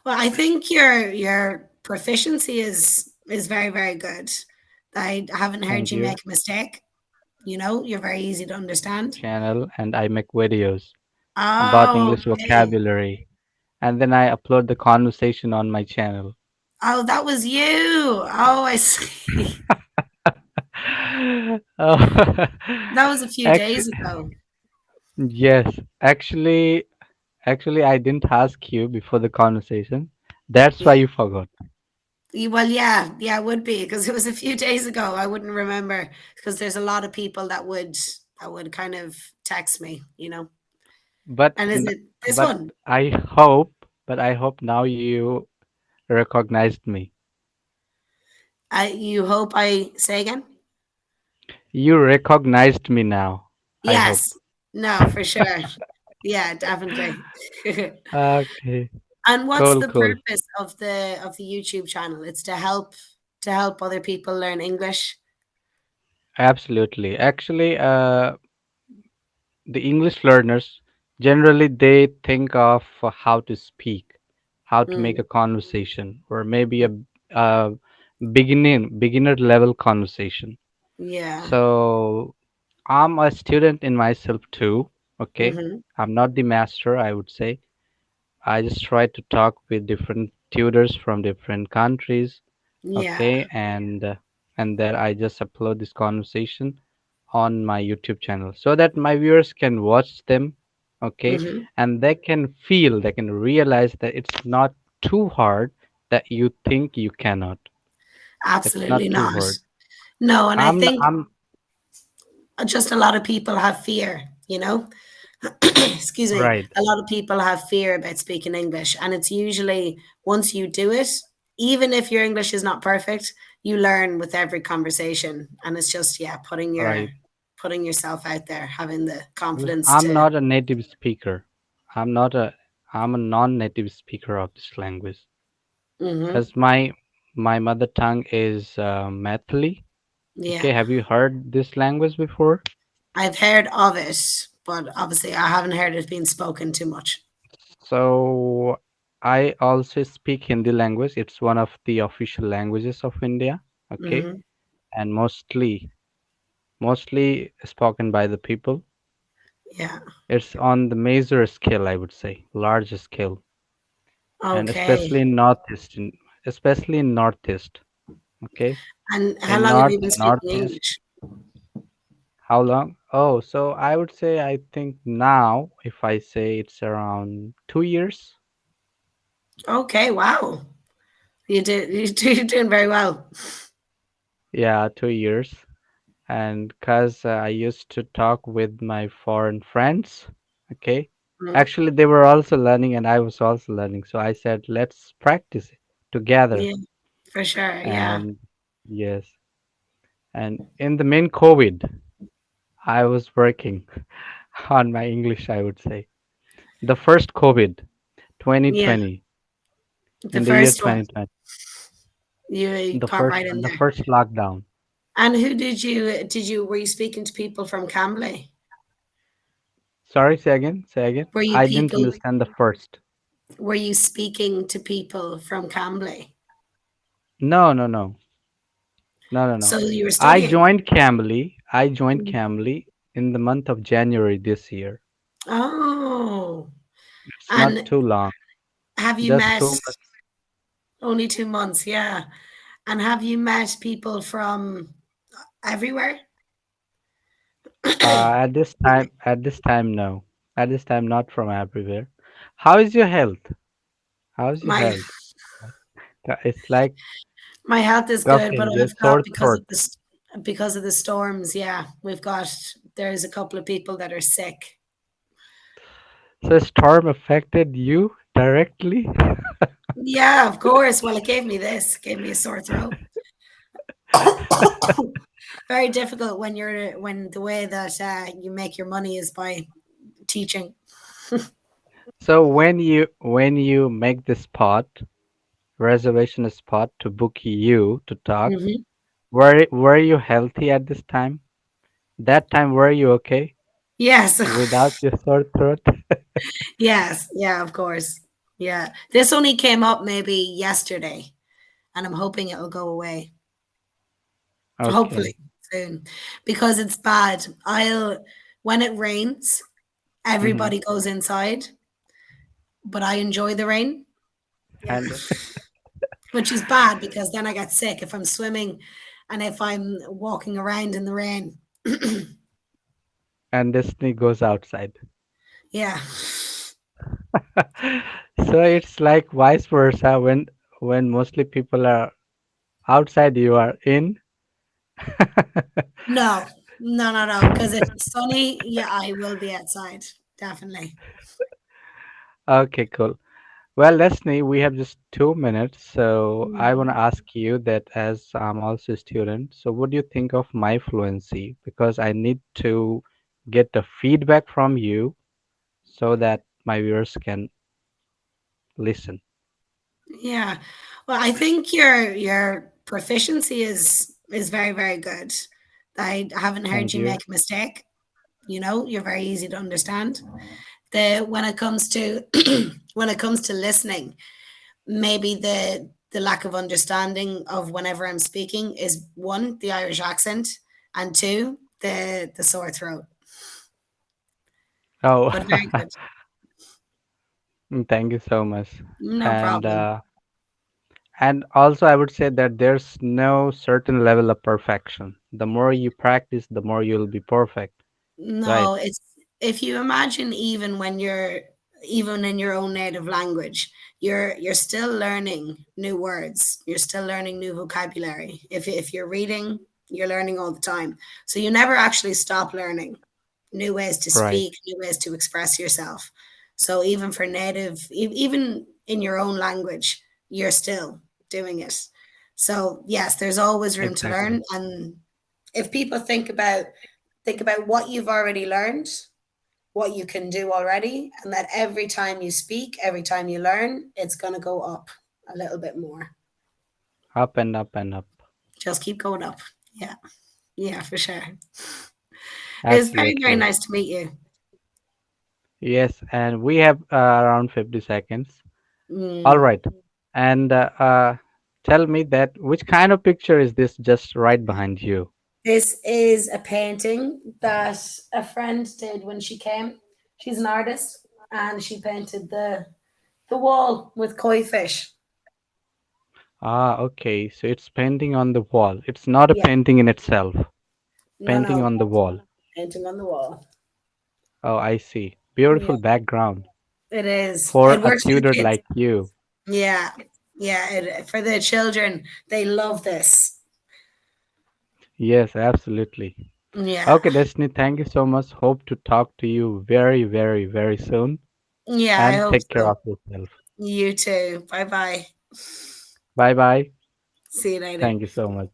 Well, I think your proficiency is very, very good. I haven't heard Thank you you. make a mistake. You know, you're very easy to understand. Channel, and I make videos about Oh, English okay. vocabulary, and then I upload the conversation on my channel. Oh, that was you. Oh, I see. Oh, That was a few actually, days ago. yes. Actually, I didn't ask you before the conversation. That's why Yeah. you forgot. Well, yeah, yeah, it would be because it was a few days ago. I wouldn't remember because there's a lot of people that would kind of text me, you know. But And is n- it this but one? I hope now you recognized me. You hope I say again? You recognized me now. I hope. Yes. No, for sure. Yeah, definitely. Okay. And what's Cool, the cool. purpose of the YouTube channel? It's to help other people learn English. Absolutely. Actually, the English learners generally they think of how to speak, how to make Mm, a conversation, or maybe a beginner level conversation. yeah. So I'm a student in myself too. Okay, Hmm. I'm not the master, I would say. I just try to talk with different tutors from different countries. Yeah. Okay, and then I just upload this conversation on my YouTube channel so that my viewers can watch them. Okay, Hmm. and they can feel, they can realize that it's not too hard that you think you cannot. It's Absolutely not too not. hard. No, and I think I'm just a lot of people have fear, you know? Excuse me. right. A lot of people have fear about speaking English, and it's usually once you do it, even if your English is not perfect, you learn with every conversation, and it's just yeah, Right. putting yourself out there, having the Because confidence I'm to. not a native speaker. I'm not a I'm a non-native speaker of this language. Hmm. Because my mother tongue is Maithili. Yeah, Okay, have you heard this language before? I've heard of it, but obviously I haven't heard it being spoken too much. So I also speak Hindi language. It's one of the official languages of India. Okay, Hmm. and mostly spoken by the people. Yeah. It's on the major scale, I would say, large scale, and Okay. especially in northeast. Okay, And how in long have you been speaking northeast. English? How long? Oh, so I would say I think now, if I say it's around 2 years. Okay. Wow. You're doing very well. Yeah, 2 years. And because I used to talk with my foreign friends, okay. Mm, Actually, they were also learning, and I was also learning. So I said, let's practice it together. yeah, for sure. Yeah. And yes, and in the main COVID, I was working on my English, I would say. The first COVID, Yeah. 2020, The in the year first one, 2020, you the got first right in one, the there. first lockdown. And who were you speaking to people from Cambly? Sorry, say again, say again. Were you I didn't people understand the first. were you speaking to people from Cambly? No, no, no, no, no, no. So you were studying? I joined Mm. Cambly in the month of January this year. Oh. It's not And too long, have you just met 2 months. only 2 months? Yeah. And have you met people from everywhere? At this time, no. At this time, not from everywhere. How is your health? How's your My health? It's like my health is good, but coughing, your I've got sore throat. because of the storms. Yeah, there's a couple of people that are sick. So storm affected you directly? Yeah, of course. Well, it gave me a sore throat. Very difficult when the way that you make your money is by teaching. So when you make the spot, reservation spot to book you to talk, Hmm. were you healthy at this time? That time were you okay Yes, without your sore throat? yes, yeah, of course. Yeah. This only came up maybe yesterday, and I'm hoping it'll go away. Hopefully Okay. soon, because it's bad. When it rains, Hmm. everybody goes inside, but I enjoy the rain. Yeah. And Which is bad because then I get sick if I'm swimming and if I'm walking around in the rain. and Destiny goes outside. Yeah. So it's like vice versa. When mostly people are outside, you are in. No, no, no, no. Because if it's sunny, yeah, I will be outside. Definitely. Okay, cool. Well, Leslie, we have just 2 minutes, so I want Mm. to ask you that as I'm also a student, so what do you think of my fluency? Because I need to get the feedback from you so that my viewers can listen. Yeah. Well, I think your proficiency is very, very good. I haven't heard Thank you you. make a mistake. You're very easy to understand. The when it comes to when it comes to listening, maybe the lack of understanding of whenever I'm speaking is one, the Irish accent, and two, the sore throat. Oh, But very good. thank you so much. No And problem. uh, and also, I would say that there's no certain level of perfection. The more you practice, the more you'll be perfect, right? No, it's if you imagine even when you're even in your own native language, you're still learning new words. You're still learning new vocabulary. If you're reading, you're learning all the time. So you never actually stop learning new ways to Right. speak, new ways to express yourself. So even for native, even in your own language, you're still doing it. So yes, there's always room to Exactly. learn. And if people think about what you've already learned, what you can do already, and that every time you speak, every time you learn, it's going to go up a little bit more. Up and up and up. Just keep going up. Yeah. Yeah, for sure. It was very, very Absolutely. nice to meet you. Yes, and we have around 50 seconds. All Mm. right. And tell me that which kind of picture is this just right behind you? This is a painting that a friend did when she came. She's an artist and she painted the wall with koi fish. Ah, okay. So it's painting on the wall. It's not a Yeah. painting in itself. No, Painting no. on the wall. Painting on the wall. Oh, I see. Yeah. Beautiful background It is. for It a works for the tutor kids. like you. Yeah. Yeah. For the children, they love this. Yes, absolutely. Yeah. Okay, Destiny, thank you so much. Hope to talk to you very, very, very soon. Yeah, I And hope take care so. of yourself. You too. Bye bye. Bye bye. See you later. Thank you so much.